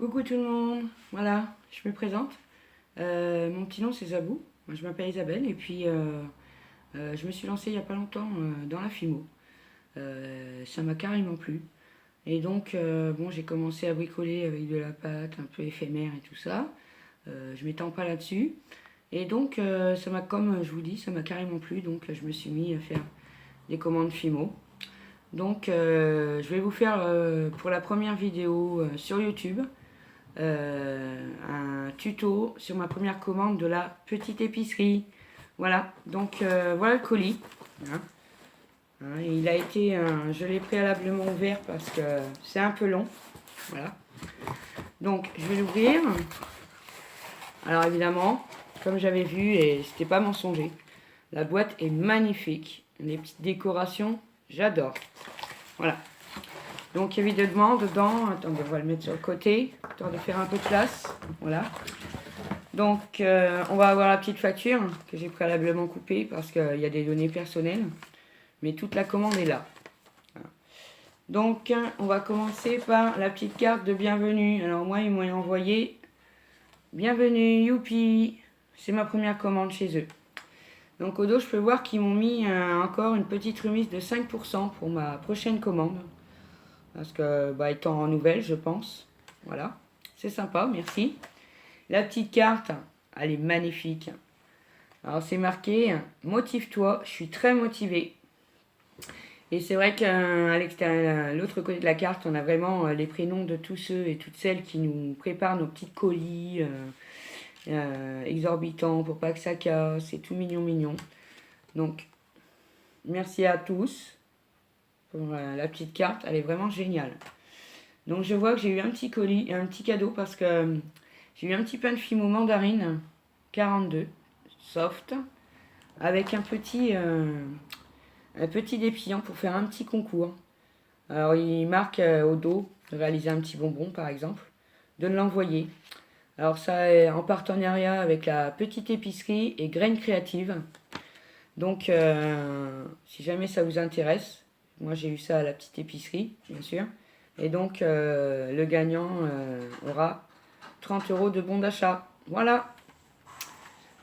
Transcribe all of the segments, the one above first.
Coucou tout le monde, voilà, je me présente. Mon petit nom c'est Zabou, moi je m'appelle Isabelle et puis je me suis lancée il n'y a pas longtemps dans la FIMO. Ça m'a carrément plu. Et donc bon, j'ai commencé à bricoler avec de la pâte un peu éphémère et tout ça. Je m'étends pas là-dessus. Et donc ça m'a, comme je vous dis, ça m'a carrément plu. Donc je me suis mis à faire des commandes FIMO. Donc je vais vous faire pour la première vidéo sur YouTube un tuto sur ma première commande de la petite épicerie. Voilà, donc voilà le colis. Hein. Il a été, je l'ai préalablement ouvert parce que c'est un peu long. Voilà. Donc je vais l'ouvrir. Alors évidemment, comme j'avais vu et c'était pas mensonger, la boîte est magnifique. Les petites décorations, j'adore. Voilà. Donc évidemment dedans, attendez, on va le mettre sur le côté, histoire de faire un peu de place. Voilà. Donc on va avoir la petite facture que j'ai préalablement coupée parce qu'il y a des données personnelles. Mais toute la commande est là. Voilà. Donc on va commencer par la petite carte de bienvenue. Alors moi ils m'ont envoyé bienvenue, youpi. C'est ma première commande chez eux. Donc au dos je peux voir qu'ils m'ont mis encore une petite remise de 5% pour ma prochaine commande. Parce que, étant en nouvelle, je pense. Voilà. C'est sympa, merci. La petite carte, elle est magnifique. Alors, c'est marqué « Motive-toi, je suis très motivée ». Et c'est vrai qu'à l'extérieur, l'autre côté de la carte, on a vraiment les prénoms de tous ceux et toutes celles qui nous préparent nos petits colis exorbitants pour pas que ça casse. C'est tout mignon, mignon. Donc, merci à tous pour la petite carte. Elle est vraiment géniale. Donc je vois que j'ai eu un petit colis, un petit cadeau parce que j'ai eu un petit pain de fimo mandarine 42 soft avec un petit dépliant pour faire un petit concours. Alors il marque au dos de réaliser un petit bonbon par exemple, de l'envoyer. Alors ça est en partenariat avec la petite épicerie et Graines Créatives. Donc si jamais ça vous intéresse, moi j'ai eu ça à la petite épicerie bien sûr. Et donc, le gagnant aura 30 € de bon d'achat. Voilà.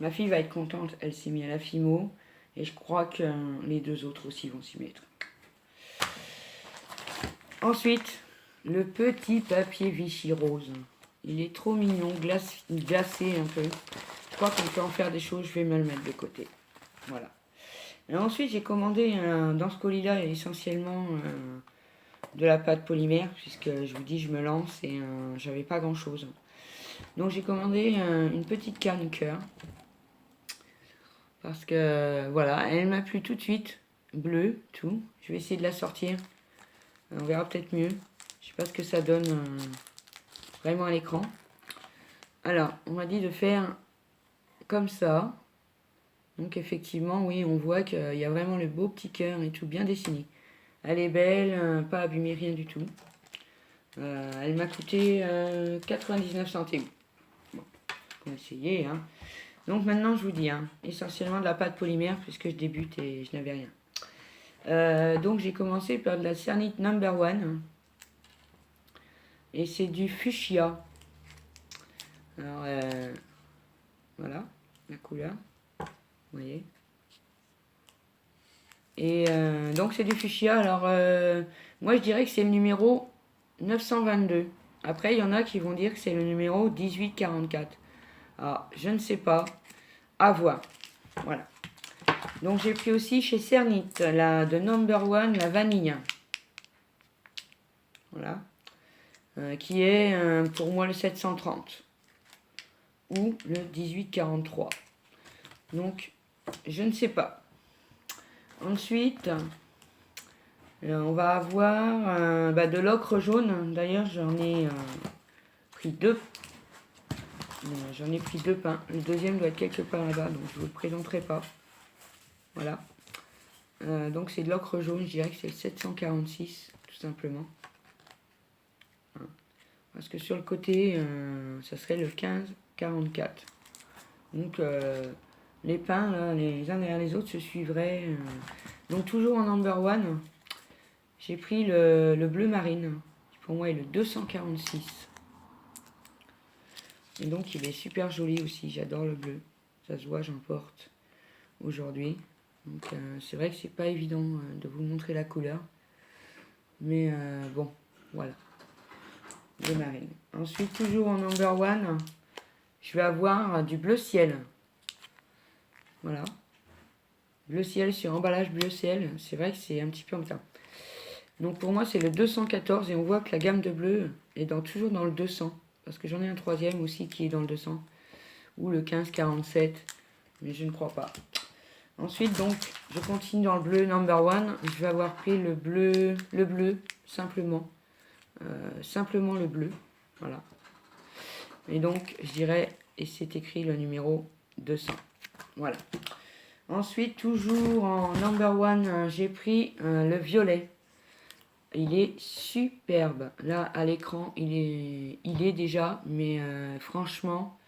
Ma fille va être contente. Elle s'est mise à la FIMO. Et je crois que les deux autres aussi vont s'y mettre. Ensuite, le petit papier Vichy rose. Il est trop mignon, glacé un peu. Je crois qu'on peut en faire des choses. Je vais me le mettre de côté. Voilà. Et ensuite, j'ai commandé dans ce colis-là essentiellement... de la pâte polymère, puisque je vous dis je me lance et j'avais pas grand chose. Donc j'ai commandé une petite canne cœur parce que voilà, elle m'a plu tout de suite, bleue, tout. Je vais essayer de la sortir, on verra peut-être mieux. Je sais pas ce que ça donne vraiment à l'écran. Alors on m'a dit de faire comme ça. Donc effectivement oui, on voit qu'il y a vraiment le beau petit cœur et tout bien dessiné. Elle est belle, pas abîmée, rien du tout. Elle m'a coûté 99 centimes. Bon, on va essayer. Hein. Donc maintenant, je vous dis, essentiellement de la pâte polymère, puisque je débute et je n'avais rien. Donc j'ai commencé par de la Cernite Number One. Et c'est du fuchsia. Alors, voilà, la couleur. Vous voyez. Et donc c'est du fuchsia. Alors, moi je dirais que c'est le numéro 922. Après, il y en a qui vont dire que c'est le numéro 1844. Alors, je ne sais pas. À voir. Voilà. Donc, j'ai pris aussi chez Cernite, la de Number One, la vanille. Voilà. Qui est pour moi le 730. Ou le 1843. Donc, je ne sais pas. Ensuite... on va avoir de l'ocre jaune. D'ailleurs, j'en ai pris deux. J'en ai pris deux pains. Le deuxième doit être quelque part là-bas, donc je ne vous le présenterai pas. Voilà. Donc c'est de l'ocre jaune, je dirais que c'est le 746, tout simplement. Parce que sur le côté, ça serait le 1544. Donc les pains, là, les uns derrière les autres, se suivraient. Donc toujours en number one. J'ai pris le bleu marine, qui pour moi est le 246. Et donc il est super joli aussi, j'adore le bleu. Ça se voit, j'en porte aujourd'hui. Donc c'est vrai que c'est pas évident de vous montrer la couleur. Mais bon, voilà. De marine. Ensuite, toujours en number one, je vais avoir du bleu ciel. Voilà. Bleu ciel sur emballage bleu ciel. C'est vrai que c'est un petit peu embêtant. Donc pour moi, c'est le 214 et on voit que la gamme de bleu est toujours dans le 200. Parce que j'en ai un troisième aussi qui est dans le 200. Ou le 1547. Mais je ne crois pas. Ensuite, donc, je continue dans le bleu number one. Je vais avoir pris le bleu, simplement. Simplement le bleu. Voilà. Et donc, je dirais, et c'est écrit le numéro 200. Voilà. Ensuite, toujours en number one, j'ai pris le violet. Il est superbe. Là, à l'écran, il est déjà, mais franchement,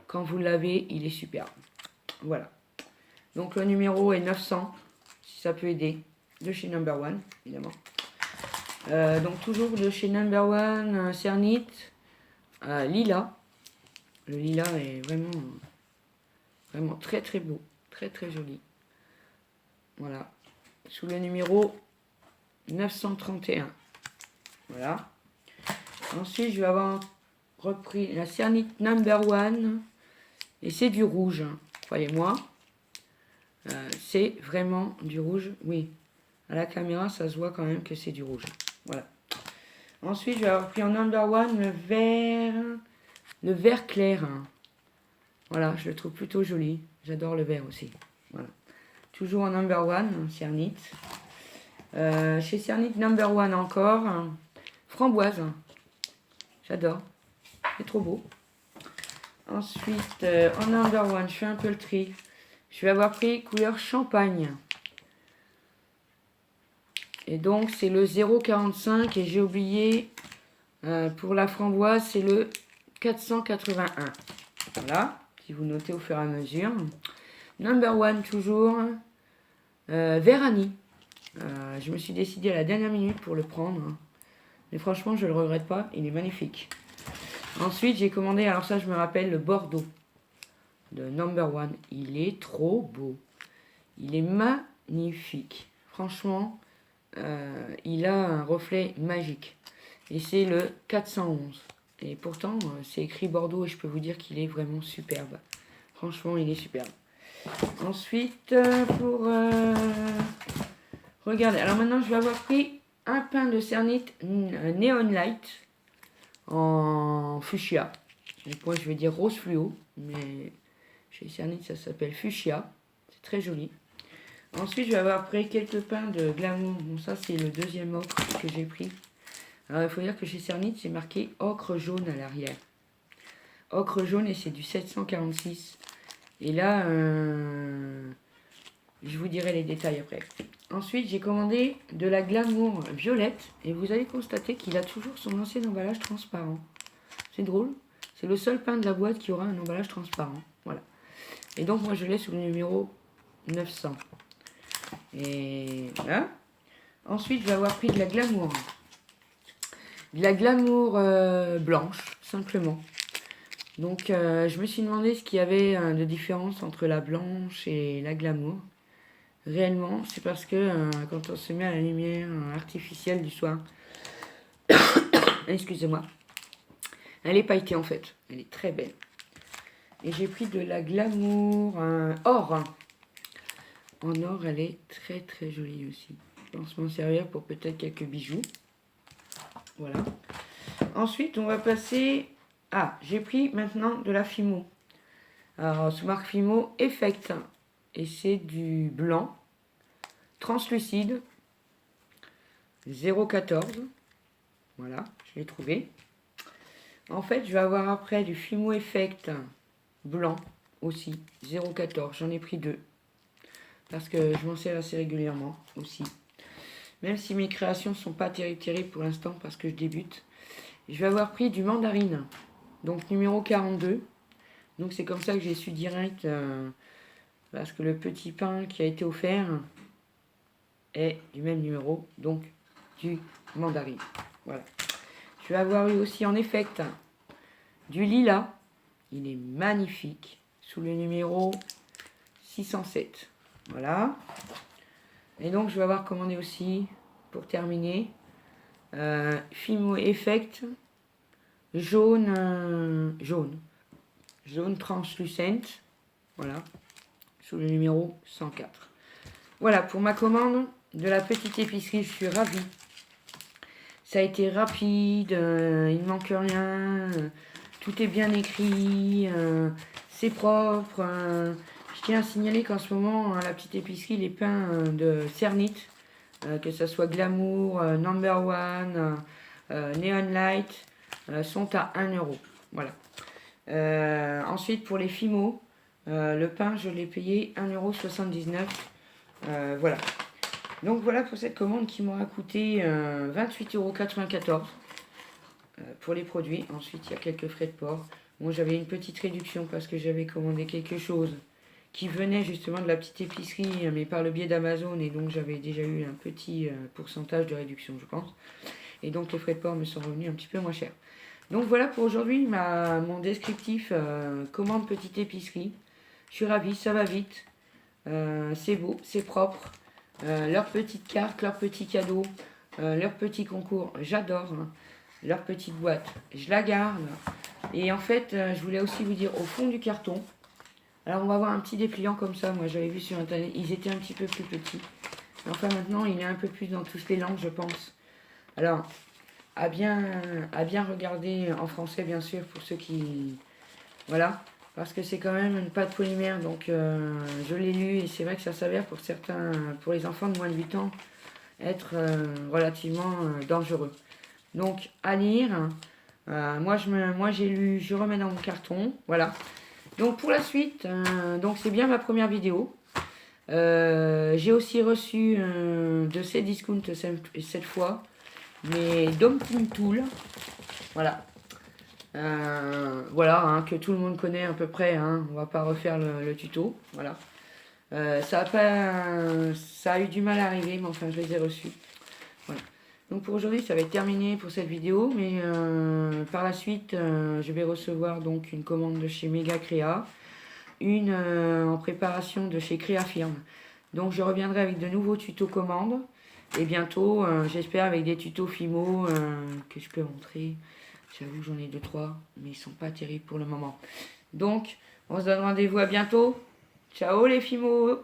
quand vous l'avez, il est superbe. Voilà. Donc, le numéro est 900, si ça peut aider, de chez number one, évidemment. Donc, toujours de chez number one, Cernit, Lila. Le lilas est vraiment très très beau, très très joli. Voilà. Sous le numéro 931. Voilà. Ensuite, je vais avoir repris la Cernit number one. Et c'est du rouge, hein, croyez-moi. C'est vraiment du rouge. Oui, à la caméra, ça se voit quand même que c'est du rouge. Voilà. Ensuite, je vais avoir pris en number one le vert clair. Hein. Voilà, je le trouve plutôt joli. J'adore le vert aussi. Voilà. Toujours en number one, Cernit. Chez Cernit number one encore, framboise. J'adore. C'est trop beau. Ensuite, en number one, je fais un peu le tri. Je vais avoir pris couleur champagne. Et donc, c'est le 0,45. Et j'ai oublié, pour la framboise, c'est le 481. Voilà, si vous notez au fur et à mesure. Number one, toujours. Vérani. Je me suis décidée à la dernière minute pour le prendre. Mais franchement, je ne le regrette pas. Il est magnifique. Ensuite, j'ai commandé, alors ça, je me rappelle, le Bordeaux de number one. Il est trop beau. Il est magnifique. Franchement, il a un reflet magique. Et c'est le 411. Et pourtant, c'est écrit Bordeaux et je peux vous dire qu'il est vraiment superbe. Franchement, il est superbe. Ensuite, pour... regardez, alors maintenant, je vais avoir pris un pain de Cernit Neon Light en fuchsia. Moi, je vais dire rose fluo, mais chez Cernit, ça s'appelle fuchsia. C'est très joli. Ensuite, je vais avoir pris quelques pains de Glamour. Bon, ça, c'est le deuxième ocre que j'ai pris. Alors, il faut dire que chez Cernit, c'est marqué ocre jaune à l'arrière. Ocre jaune, et c'est du 746. Et là, je vous dirai les détails après. Ensuite, j'ai commandé de la Glamour violette. Et vous allez constater qu'il a toujours son ancien emballage transparent. C'est drôle. C'est le seul pain de la boîte qui aura un emballage transparent. Voilà. Et donc, moi, je l'ai sous le numéro 900. Et voilà. Ensuite, je vais avoir pris de la Glamour. De la Glamour blanche, simplement. Donc, je me suis demandé ce qu'il y avait de différence entre la blanche et la Glamour. Réellement, c'est parce que quand on se met à la lumière artificielle du soir, excusez-moi, elle est pailletée en fait. Elle est très belle. Et j'ai pris de la Glamour or. En or, elle est très très jolie aussi. Je pense m'en servir pour peut-être quelques bijoux. Voilà. Ensuite, on va passer... Ah, j'ai pris maintenant de la Fimo. Alors, sous marque Fimo Effect. Et c'est du blanc, translucide, 0,14. Voilà, je l'ai trouvé. En fait, je vais avoir après du Fimo Effect blanc aussi, 0,14. J'en ai pris deux. Parce que je m'en sers assez régulièrement aussi. Même si mes créations ne sont pas terribles pour l'instant parce que je débute. Je vais avoir pris du mandarine. Donc numéro 42. Donc c'est comme ça que j'ai su direct. Parce que le petit pain qui a été offert est du même numéro. Donc du mandarine. Voilà. Je vais avoir eu aussi en effect du lilas. Il est magnifique. Sous le numéro 607. Voilà. Et donc, je vais avoir commandé aussi, pour terminer, Fimo Effect jaune translucente. Voilà. Sous le numéro 104. Voilà, pour ma commande de la petite épicerie, je suis ravie. Ça a été rapide, il ne manque rien, tout est bien écrit, c'est propre. Je tiens à signaler qu'en ce moment, la petite épicerie, les pains de Cernit, que ce soit Glamour, Number One, Neon Light, sont à 1 euro. Voilà. Ensuite, pour les Fimo, le pain, je l'ai payé 1,79 €. Voilà. Donc voilà pour cette commande qui m'aura coûté 28,94 € pour les produits. Ensuite, il y a quelques frais de port. Bon, j'avais une petite réduction parce que j'avais commandé quelque chose qui venait justement de la petite épicerie, mais par le biais d'Amazon. Et donc, j'avais déjà eu un petit pourcentage de réduction, je pense. Et donc, les frais de port me sont revenus un petit peu moins chers. Donc, voilà pour aujourd'hui mon descriptif commande petite épicerie. Je suis ravie, ça va vite. C'est beau, c'est propre. Leurs petites cartes, leurs petits cadeaux, leurs petits concours, j'adore. Hein. Leur petite boîte, je la garde. Et en fait, je voulais aussi vous dire, au fond du carton, alors on va avoir un petit dépliant comme ça. Moi, j'avais vu sur internet, ils étaient un petit peu plus petits. Mais enfin, maintenant, il est un peu plus dans toutes les langues, je pense. Alors, à bien regarder en français, bien sûr, pour ceux qui... Voilà. Parce que c'est quand même une pâte polymère, donc je l'ai lu et c'est vrai que ça s'avère pour certains, pour les enfants de moins de 8 ans, être relativement dangereux. Donc à lire, moi j'ai lu, je remets dans mon carton, voilà. Donc pour la suite, donc c'est bien ma première vidéo. J'ai aussi reçu de Cdiscount cette fois, mes Dumping Tool, voilà. Voilà, hein, que tout le monde connaît à peu près, hein, on va pas refaire le tuto, voilà. Ça a eu du mal à arriver, mais enfin je les ai reçus. Voilà. Donc pour aujourd'hui, ça va être terminé pour cette vidéo, mais par la suite, je vais recevoir donc une commande de chez Mega Créa, une en préparation de chez Créa Firme. Donc je reviendrai avec de nouveaux tutos commandes, et bientôt, j'espère avec des tutos Fimo que je peux montrer. J'avoue que j'en ai 2-3, mais ils sont pas terribles pour le moment. Donc, on se donne rendez-vous à bientôt. Ciao les Fimo!